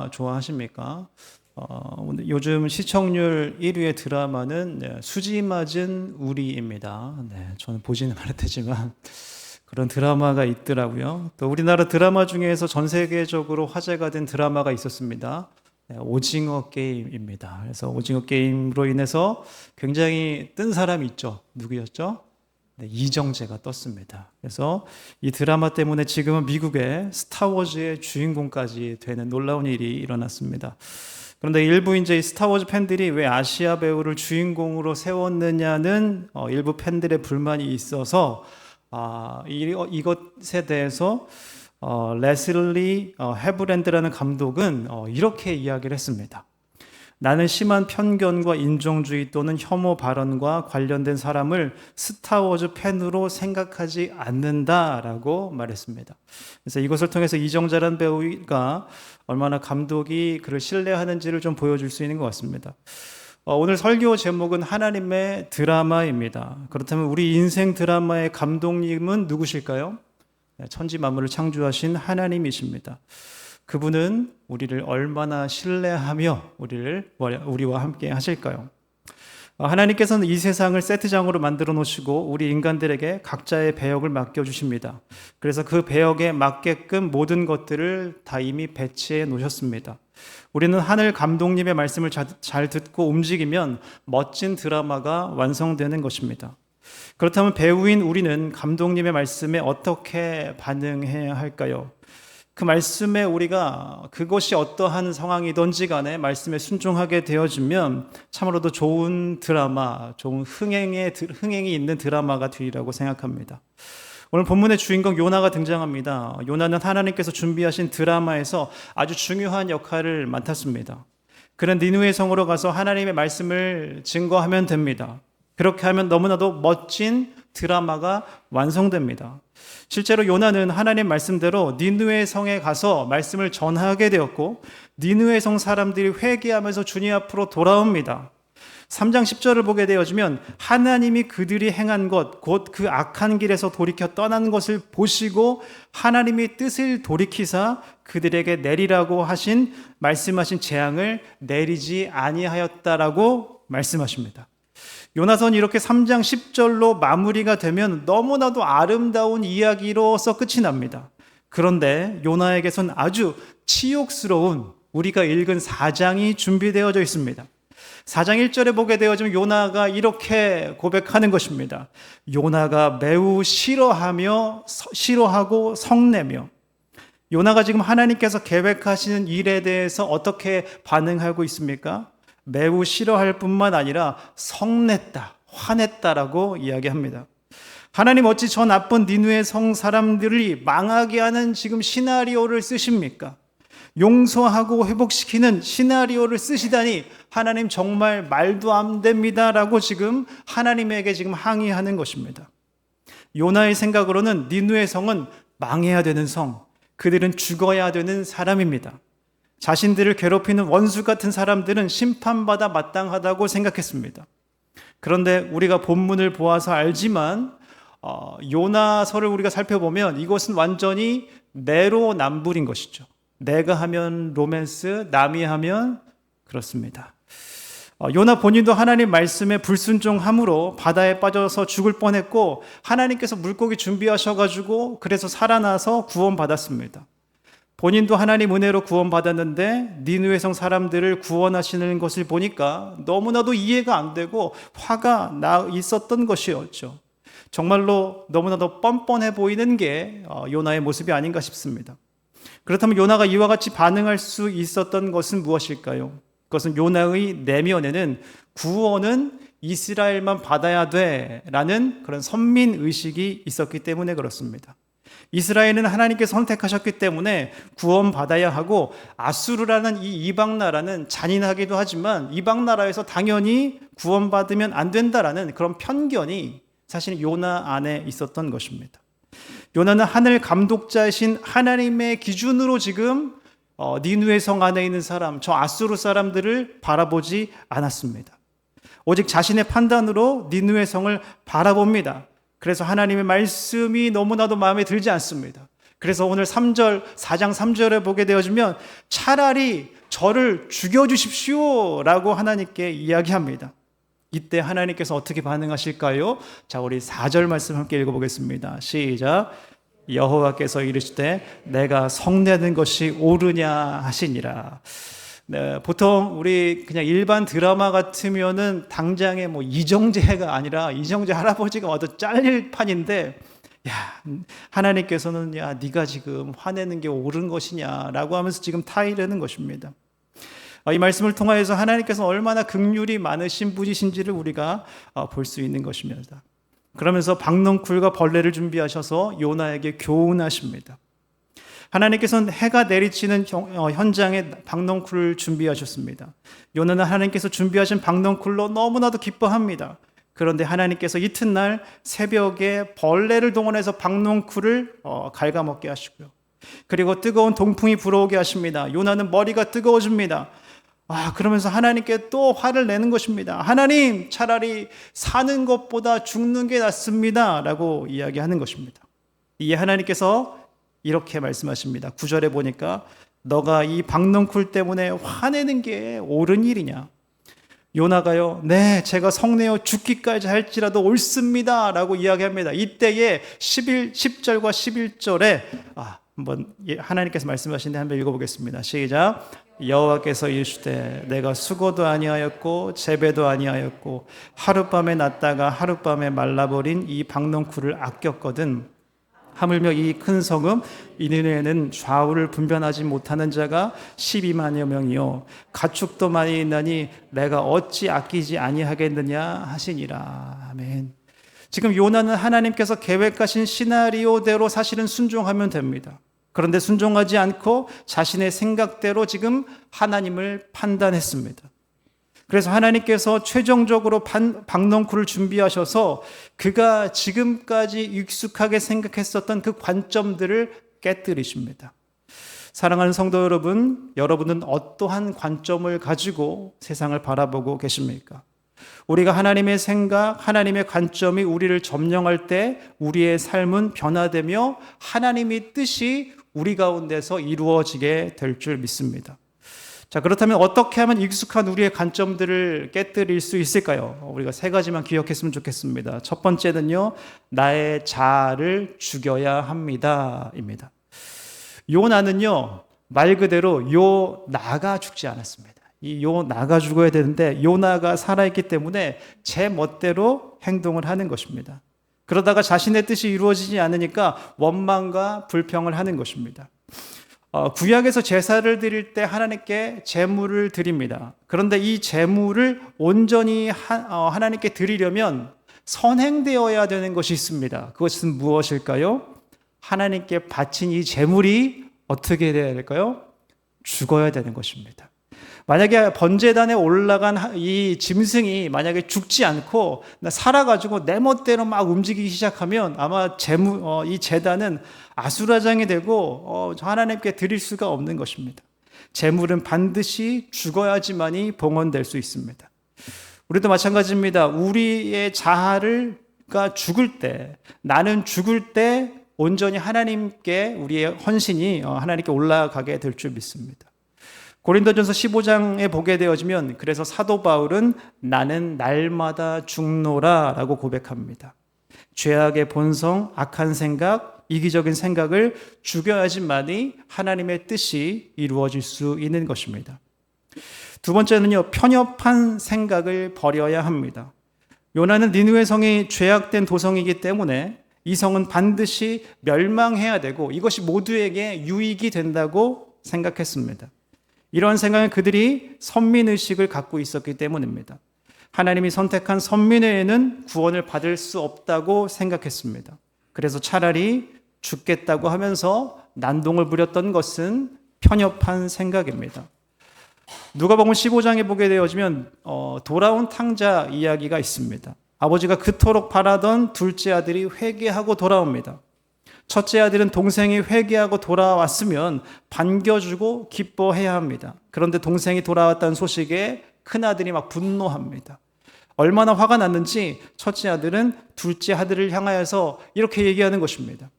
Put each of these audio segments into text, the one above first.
드라마 좋아하십니까? 요즘 시청률 1위의 드라마는 수지 맞은 우리입니다. 저는 보지는 못했지만 그런 드라마가 있더라고요. 또 우리나라 드라마 중에서 전 세계적으로 화제가 된 드라마가 있었습니다. 오징어 게임입니다. 그래서 오징어 게임으로 인해서 굉장히 뜬 사람이 있죠. 누구였죠? 이정재가 떴습니다. 그래서 이 드라마 때문에 지금은 미국의 스타워즈의 주인공까지 되는 놀라운 일이 일어났습니다. 그런데 일부 이제 스타워즈 팬들이 왜 아시아 배우를 주인공으로 세웠느냐는 일부 팬들의 불만이 있어서 이것에 대해서 레슬리 해브랜드라는 감독은 이렇게 이야기를 했습니다. 나는 심한 편견과 인종주의 또는 혐오 발언과 관련된 사람을 스타워즈 팬으로 생각하지 않는다라고 말했습니다. 그래서 이것을 통해서 이정재라는 배우가 얼마나 감독이 그를 신뢰하는지를 좀 보여줄 수 있는 것 같습니다. 오늘 설교 제목은 하나님의 드라마입니다. 그렇다면 우리 인생 드라마의 감독님은 누구실까요? 천지 만물을 창조하신 하나님이십니다. 그분은 우리를 얼마나 신뢰하며 우리와 함께 하실까요? 하나님께서는 이 세상을 세트장으로 만들어 놓으시고 우리 인간들에게 각자의 배역을 맡겨주십니다. 그래서 그 배역에 맞게끔 모든 것들을 다 이미 배치해 놓으셨습니다. 우리는 하늘 감독님의 말씀을 잘 듣고 움직이면 멋진 드라마가 완성되는 것입니다. 그렇다면 배우인 우리는 감독님의 말씀에 어떻게 반응해야 할까요? 그 말씀에 우리가 그것이 어떠한 상황이든지 간에 말씀에 순종하게 되어지면 참으로도 좋은 드라마, 좋은 흥행이 있는 드라마가 되리라고 생각합니다. 오늘 본문의 주인공 요나가 등장합니다. 요나는 하나님께서 준비하신 드라마에서 아주 중요한 역할을 맡았습니다. 그는 니느웨 성으로 가서 하나님의 말씀을 증거하면 됩니다. 그렇게 하면 너무나도 멋진 드라마가 완성됩니다. 실제로 요나는 하나님 말씀대로 니느웨 성에 가서 말씀을 전하게 되었고 니느웨 성 사람들이 회개하면서 주님 앞으로 돌아옵니다. 3장 10절을 보게 되어지면 하나님이 그들이 행한 것, 곧 그 악한 길에서 돌이켜 떠난 것을 보시고 하나님이 뜻을 돌이키사 그들에게 내리라고 말씀하신 재앙을 내리지 아니하였다라고 말씀하십니다. 요나서는 이렇게 3장 10절로 마무리가 되면 너무나도 아름다운 이야기로서 끝이 납니다. 그런데 요나에게선 아주 치욕스러운 우리가 읽은 4장이 준비되어져 있습니다. 4장 1절에 보게 되어지면 요나가 이렇게 고백하는 것입니다. 요나가 매우 싫어하고 성내며 요나가 지금 하나님께서 계획하시는 일에 대해서 어떻게 반응하고 있습니까? 매우 싫어할 뿐만 아니라 성냈다, 화냈다라고 이야기합니다. 하나님 어찌 저 나쁜 니느웨 성 사람들이 망하게 하는 지금 시나리오를 쓰십니까? 용서하고 회복시키는 시나리오를 쓰시다니 하나님 정말 말도 안 됩니다라고 지금 하나님에게 지금 항의하는 것입니다. 요나의 생각으로는 니느웨 성은 망해야 되는 성, 그들은 죽어야 되는 사람입니다. 자신들을 괴롭히는 원수 같은 사람들은 심판받아 마땅하다고 생각했습니다. 그런데 우리가 본문을 보아서 알지만 요나서를 우리가 살펴보면 이것은 완전히 내로남불인 것이죠. 내가 하면 로맨스, 남이 하면 그렇습니다. 요나 본인도 하나님 말씀에 불순종함으로 바다에 빠져서 죽을 뻔했고 하나님께서 물고기 준비하셔가지고 그래서 살아나서 구원받았습니다. 본인도 하나님 은혜로 구원받았는데 니느웨 성 사람들을 구원하시는 것을 보니까 너무나도 이해가 안 되고 화가 나 있었던 것이었죠. 정말로 너무나도 뻔뻔해 보이는 게 요나의 모습이 아닌가 싶습니다. 그렇다면 요나가 이와 같이 반응할 수 있었던 것은 무엇일까요? 그것은 요나의 내면에는 구원은 이스라엘만 받아야 돼라는 그런 선민의식이 있었기 때문에 그렇습니다. 이스라엘은 하나님께서 선택하셨기 때문에 구원받아야 하고 아수르라는 이 이방 나라는 잔인하기도 하지만 이방 나라에서 당연히 구원받으면 안 된다라는 그런 편견이 사실 요나 안에 있었던 것입니다. 요나는 하늘 감독자이신 하나님의 기준으로 지금 니느웨 성 안에 있는 사람, 저 아수르 사람들을 바라보지 않았습니다. 오직 자신의 판단으로 니느웨 성을 바라봅니다. 그래서 하나님의 말씀이 너무나도 마음에 들지 않습니다. 그래서 오늘 4장 3절에 보게 되어지면 차라리 저를 죽여주십시오 라고 하나님께 이야기합니다. 이때 하나님께서 어떻게 반응하실까요? 자, 우리 4절 말씀 함께 읽어보겠습니다. 시작. 여호와께서 이르시되 내가 성내는 것이 옳으냐 하시니라. 네, 보통 우리 그냥 일반 드라마 같으면은 당장에 뭐 이정재가 아니라 이정재 할아버지가 와도 잘릴 판인데, 야, 하나님께서는 야, 네가 지금 화내는 게 옳은 것이냐라고 하면서 지금 타이르는 것입니다. 이 말씀을 통하여서 하나님께서 얼마나 긍휼이 많으신 분이신지를 우리가 볼 수 있는 것입니다. 그러면서 박넝쿨과 벌레를 준비하셔서 요나에게 교훈하십니다. 하나님께서는 해가 내리치는 현장에 박넝쿨을 준비하셨습니다. 요나는 하나님께서 준비하신 박넝쿨로 너무나도 기뻐합니다. 그런데 하나님께서 이튿날 새벽에 벌레를 동원해서 박넝쿨을 갉아먹게 하시고요. 그리고 뜨거운 동풍이 불어오게 하십니다. 요나는 머리가 뜨거워집니다. 그러면서 하나님께 또 화를 내는 것입니다. 하나님, 차라리 사는 것보다 죽는 게 낫습니다 라고 이야기하는 것입니다. 이에 하나님께서 이렇게 말씀하십니다. 9절에 보니까 너가 이 박넝쿨 때문에 화내는 게 옳은 일이냐? 요나가요, 네, 제가 성내어 죽기까지 할지라도 옳습니다 라고 이야기합니다. 이때에 10절과 11절에 한번 하나님께서 말씀하신데 한번 읽어보겠습니다. 시작. 여호와께서 이르시되 내가 수고도 아니하였고 재배도 아니하였고 하룻밤에 났다가 하룻밤에 말라버린 이 박넝쿨을 아꼈거든. 하물며 이 큰 성읍 이느네는 좌우를 분별하지 못하는 자가 12만여 명이요 가축도 많이 있나니 내가 어찌 아끼지 아니하겠느냐 하시니라. 아멘. 지금 요나는 하나님께서 계획하신 시나리오대로 사실은 순종하면 됩니다. 그런데 순종하지 않고 자신의 생각대로 지금 하나님을 판단했습니다. 그래서 하나님께서 최종적으로 박넝쿨을 준비하셔서 그가 지금까지 익숙하게 생각했었던 그 관점들을 깨뜨리십니다. 사랑하는 성도 여러분, 여러분은 어떠한 관점을 가지고 세상을 바라보고 계십니까? 우리가 하나님의 생각, 하나님의 관점이 우리를 점령할 때 우리의 삶은 변화되며 하나님의 뜻이 우리 가운데서 이루어지게 될 줄 믿습니다. 자, 그렇다면 어떻게 하면 익숙한 우리의 관점들을 깨뜨릴 수 있을까요? 우리가 3가지만 기억했으면 좋겠습니다. 첫 번째는요, 나의 자아를 죽여야 합니다 입니다. 요나는요, 말 그대로 요나가 죽지 않았습니다. 이 요나가 죽어야 되는데 요나가 살아있기 때문에 제 멋대로 행동을 하는 것입니다. 그러다가 자신의 뜻이 이루어지지 않으니까 원망과 불평을 하는 것입니다. 구약에서 제사를 드릴 때 하나님께 제물을 드립니다. 그런데 이 제물을 온전히 하나님께 드리려면 선행되어야 되는 것이 있습니다. 그것은 무엇일까요? 하나님께 바친 이 제물이 어떻게 되어야 될까요? 죽어야 되는 것입니다. 만약에 번제단에 올라간 이 짐승이 만약에 죽지 않고 살아가지고 내 멋대로 막 움직이기 시작하면 아마 이 제단은 아수라장이 되고 하나님께 드릴 수가 없는 것입니다. 제물은 반드시 죽어야지만이 봉헌될 수 있습니다. 우리도 마찬가지입니다. 우리의 자아가 죽을 때, 나는 죽을 때 온전히 하나님께 우리의 헌신이 하나님께 올라가게 될 줄 믿습니다. 고린도전서 15장에 보게 되어지면 그래서 사도 바울은 나는 날마다 죽노라 라고 고백합니다. 죄악의 본성, 악한 생각, 이기적인 생각을 죽여야지만이 하나님의 뜻이 이루어질 수 있는 것입니다. 두 번째는요, 편협한 생각을 버려야 합니다. 요나는 니느웨 성이 죄악된 도성이기 때문에 이 성은 반드시 멸망해야 되고 이것이 모두에게 유익이 된다고 생각했습니다. 이러한 생각은 그들이 선민의식을 갖고 있었기 때문입니다. 하나님이 선택한 선민회에는 구원을 받을 수 없다고 생각했습니다. 그래서 차라리 죽겠다고 하면서 난동을 부렸던 것은 편협한 생각입니다. 누가복음 15장에 보게 되어지면 돌아온 탕자 이야기가 있습니다. 아버지가 그토록 바라던 둘째 아들이 회개하고 돌아옵니다. 첫째 아들은 동생이 회개하고 돌아왔으면 반겨주고 기뻐해야 합니다. 그런데 동생이 돌아왔다는 소식에 큰아들이 막 분노합니다. 얼마나 화가 났는지 첫째 아들은 둘째 아들을 향하여서 이렇게 얘기하는 것입니다.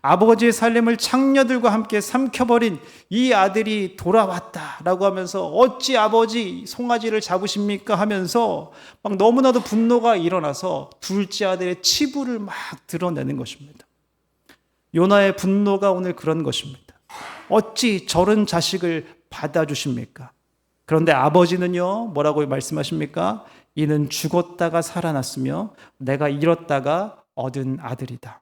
아버지의 살림을 창녀들과 함께 삼켜버린 이 아들이 돌아왔다라고 하면서 어찌 아버지 송아지를 잡으십니까 하면서 막 너무나도 분노가 일어나서 둘째 아들의 치부를 막 드러내는 것입니다. 요나의 분노가 오늘 그런 것입니다. 어찌 저런 자식을 받아주십니까? 그런데 아버지는요, 뭐라고 말씀하십니까? 이는 죽었다가 살아났으며 내가 잃었다가 얻은 아들이다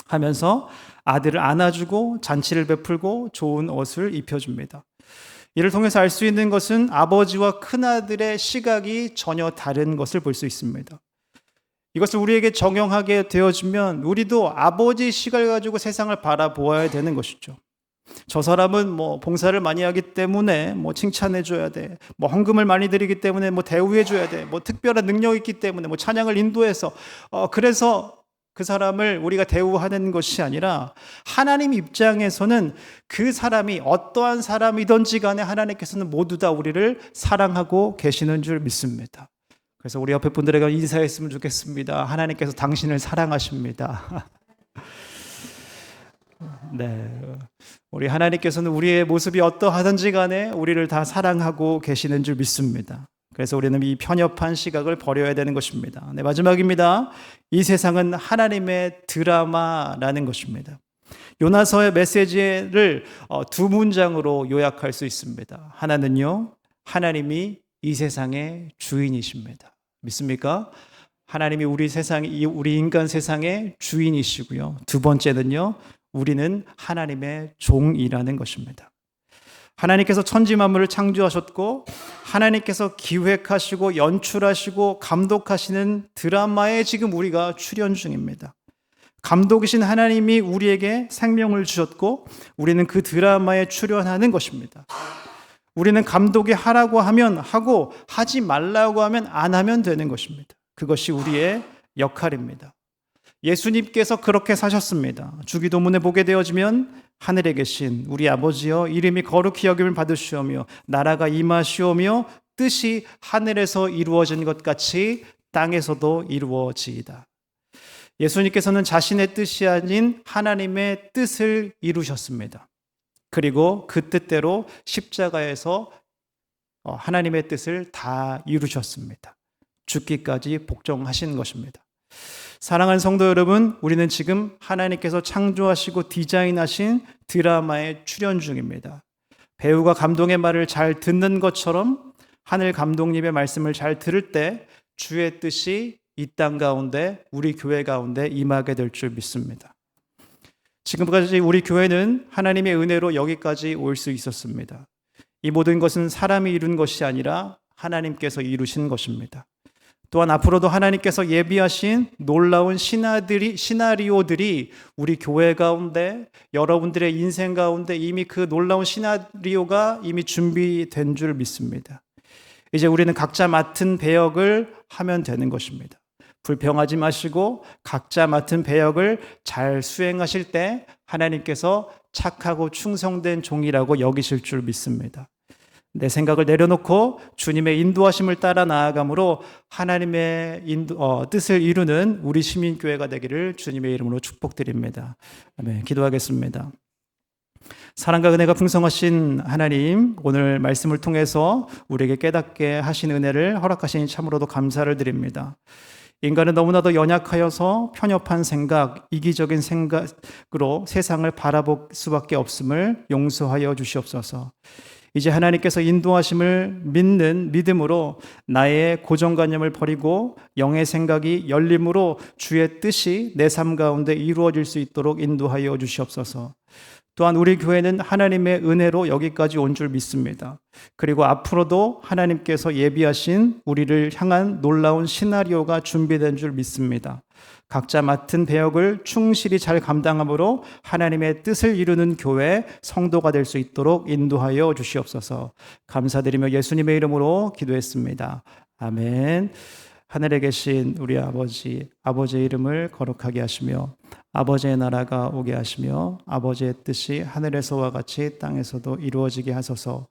하면서 아들을 안아주고 잔치를 베풀고 좋은 옷을 입혀줍니다. 이를 통해서 알 수 있는 것은 아버지와 큰아들의 시각이 전혀 다른 것을 볼 수 있습니다. 이것을 우리에게 적용하게 되어지면 우리도 아버지의 시각을 가지고 세상을 바라보아야 되는 것이죠. 저 사람은 뭐 봉사를 많이 하기 때문에 뭐 칭찬해 줘야 돼. 뭐 헌금을 많이 드리기 때문에 뭐 대우해 줘야 돼. 뭐 특별한 능력이 있기 때문에 뭐 찬양을 인도해서 그래서 그 사람을 우리가 대우하는 것이 아니라 하나님 입장에서는 그 사람이 어떠한 사람이든지 간에 하나님께서는 모두 다 우리를 사랑하고 계시는 줄 믿습니다. 그래서 우리 옆에 분들에게 인사했으면 좋겠습니다. 하나님께서 당신을 사랑하십니다. 네, 우리 하나님께서는 우리의 모습이 어떠하든지 간에 우리를 다 사랑하고 계시는 줄 믿습니다. 그래서 우리는 이 편협한 시각을 버려야 되는 것입니다. 네, 마지막입니다. 이 세상은 하나님의 드라마라는 것입니다. 요나서의 메시지를 두 문장으로 요약할 수 있습니다. 하나는요, 하나님이 이 세상의 주인이십니다. 믿습니까? 하나님이 우리 인간 세상의 주인이시고요. 두 번째는요, 우리는 하나님의 종이라는 것입니다. 하나님께서 천지 만물을 창조하셨고 하나님께서 기획하시고 연출하시고 감독하시는 드라마에 지금 우리가 출연 중입니다. 감독이신 하나님이 우리에게 생명을 주셨고 우리는 그 드라마에 출연하는 것입니다. 우리는 감독이 하라고 하면 하고 하지 말라고 하면 안 하면 되는 것입니다. 그것이 우리의 역할입니다. 예수님께서 그렇게 사셨습니다. 주기도문에 보게 되어지면 하늘에 계신 우리 아버지여 이름이 거룩히 여김을 받으시오며 나라가 임하시오며 뜻이 하늘에서 이루어진 것 같이 땅에서도 이루어지이다. 예수님께서는 자신의 뜻이 아닌 하나님의 뜻을 이루셨습니다. 그리고 그 뜻대로 십자가에서 하나님의 뜻을 다 이루셨습니다. 죽기까지 복종하신 것입니다. 사랑하는 성도 여러분, 우리는 지금 하나님께서 창조하시고 디자인하신 드라마에 출연 중입니다. 배우가 감독의 말을 잘 듣는 것처럼 하늘 감독님의 말씀을 잘 들을 때 주의 뜻이 이 땅 가운데 우리 교회 가운데 임하게 될 줄 믿습니다. 지금까지 우리 교회는 하나님의 은혜로 여기까지 올 수 있었습니다. 이 모든 것은 사람이 이룬 것이 아니라 하나님께서 이루신 것입니다. 또한 앞으로도 하나님께서 예비하신 놀라운 시나리오들이 우리 교회 가운데 여러분들의 인생 가운데 이미 그 놀라운 시나리오가 이미 준비된 줄 믿습니다. 이제 우리는 각자 맡은 배역을 하면 되는 것입니다. 불평하지 마시고 각자 맡은 배역을 잘 수행하실 때 하나님께서 착하고 충성된 종이라고 여기실 줄 믿습니다. 내 생각을 내려놓고 주님의 인도하심을 따라 나아감으로 하나님의 뜻을 이루는 우리 시민교회가 되기를 주님의 이름으로 축복드립니다. 아멘. 기도하겠습니다. 사랑과 은혜가 풍성하신 하나님, 오늘 말씀을 통해서 우리에게 깨닫게 하신 은혜를 허락하시니 참으로도 감사를 드립니다. 인간은 너무나도 연약하여서 편협한 생각, 이기적인 생각으로 세상을 바라볼 수밖에 없음을 용서하여 주시옵소서. 이제 하나님께서 인도하심을 믿는 믿음으로 나의 고정관념을 버리고 영의 생각이 열림으로 주의 뜻이 내 삶 가운데 이루어질 수 있도록 인도하여 주시옵소서. 또한 우리 교회는 하나님의 은혜로 여기까지 온 줄 믿습니다. 그리고 앞으로도 하나님께서 예비하신 우리를 향한 놀라운 시나리오가 준비된 줄 믿습니다. 각자 맡은 배역을 충실히 잘 감당함으로 하나님의 뜻을 이루는 교회 성도가 될 수 있도록 인도하여 주시옵소서. 감사드리며 예수님의 이름으로 기도했습니다. 아멘. 하늘에 계신 우리 아버지의 이름을 거룩하게 하시며 아버지의 나라가 오게 하시며 아버지의 뜻이 하늘에서와 같이 땅에서도 이루어지게 하소서.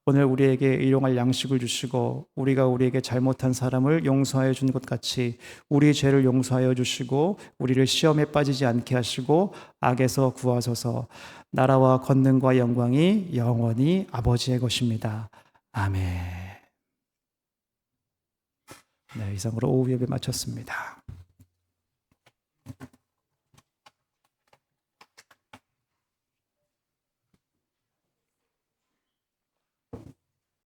오늘 우리에게 일용할 양식을 주시고 우리가 우리에게 잘못한 사람을 용서하여 준 것 같이 우리 죄를 용서하여 주시고 우리를 시험에 빠지지 않게 하시고 악에서 구하소서. 나라와 권능과 영광이 영원히 아버지의 것입니다. 아멘. 네, 이상으로 오후 예배 마쳤습니다.